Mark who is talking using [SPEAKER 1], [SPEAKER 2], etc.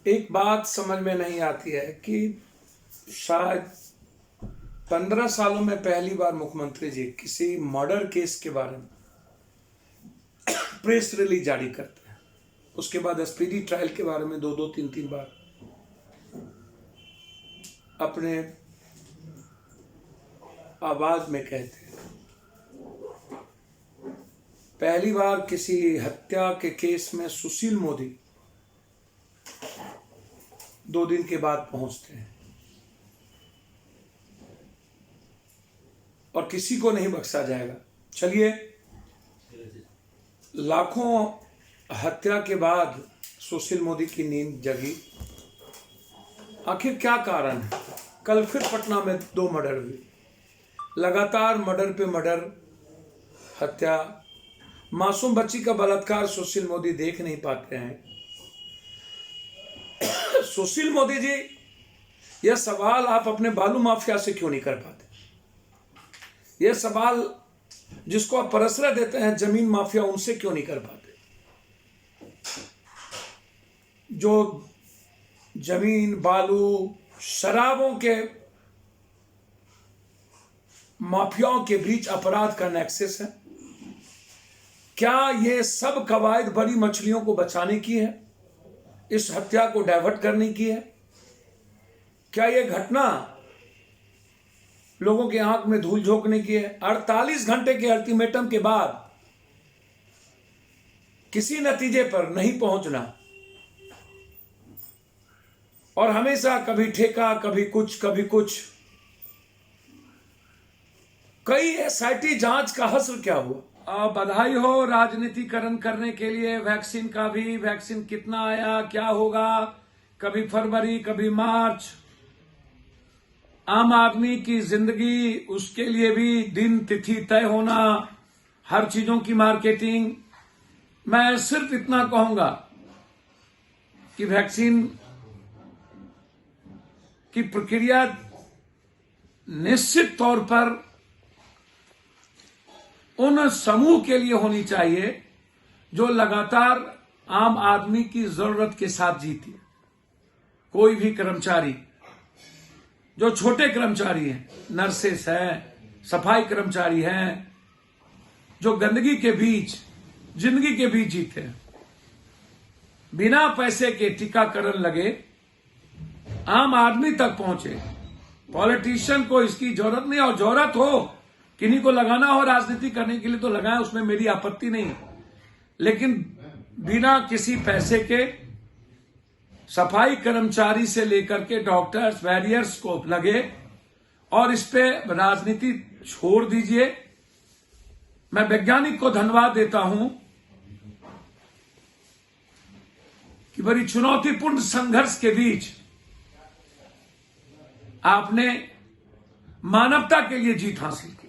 [SPEAKER 1] एक बात समझ में नहीं आती है कि शायद 15 सालों में पहली बार मुख्यमंत्री जी किसी मर्डर केस के बारे में प्रेस रिलीज जारी करते हैं। उसके बाद स्पीडी ट्रायल के बारे में दो तीन बार अपने आवाज में कहते हैं। पहली बार किसी हत्या के केस में सुशील मोदी 2 दिन के बाद पहुंचते हैं और किसी को नहीं बख्शा जाएगा। चलिए, लाखों हत्या के बाद सुशील मोदी की नींद जगी। आखिर क्या कारण है? कल फिर पटना में 2 मर्डर हुए, लगातार मर्डर पे मर्डर, हत्या, मासूम बच्ची का बलात्कार सुशील मोदी देख नहीं पाते हैं। सुशील मोदी जी, यह सवाल आप अपने बालू माफिया से क्यों नहीं कर पाते? यह सवाल जिसको आप परसरा देते हैं जमीन माफिया, उनसे क्यों नहीं कर पाते? जो जमीन, बालू, शराबों के माफियाओं के बीच अपराध का नेक्सस है। क्या ये सब कवायद बड़ी मछलियों को बचाने की है? इस हत्या को डाइवर्ट करने की है? क्या यह घटना लोगों के आंख में धूल झोंकने की है? 48 घंटे के अल्टीमेटम के बाद किसी नतीजे पर नहीं पहुंचना और हमेशा कभी ठेका, कभी कुछ, कभी कुछ। कई एसआईटी जांच का हश्र क्या हुआ? बधाई हो राजनीतिकरण करने के लिए। वैक्सीन का भी, वैक्सीन कितना आया, क्या होगा, कभी फरवरी, कभी मार्च। आम आदमी की जिंदगी, उसके लिए भी दिन तिथि तय होना, हर चीजों की मार्केटिंग। मैं सिर्फ इतना कहूंगा कि वैक्सीन की प्रक्रिया निश्चित तौर पर उन समूह के लिए होनी चाहिए जो लगातार आम आदमी की जरूरत के साथ जीती है। कोई भी कर्मचारी, जो छोटे कर्मचारी हैं, नर्सेस हैं, सफाई कर्मचारी हैं, जो गंदगी के बीच, जिंदगी के बीच जीते हैं, बिना पैसे के टीकाकरण लगे, आम आदमी तक पहुंचे। पॉलिटिशियन को इसकी जरूरत नहीं, और जरूरत हो, किन्हीं को लगाना हो राजनीति करने के लिए तो लगाएं, उसमें मेरी आपत्ति नहीं। लेकिन बिना किसी पैसे के सफाई कर्मचारी से लेकर के डॉक्टर्स, वॉरियर्स को लगे और इस पे राजनीति छोड़ दीजिए। मैं वैज्ञानिक को धन्यवाद देता हूं कि बड़ी चुनौतीपूर्ण संघर्ष के बीच आपने मानवता के लिए जीत हासिल की।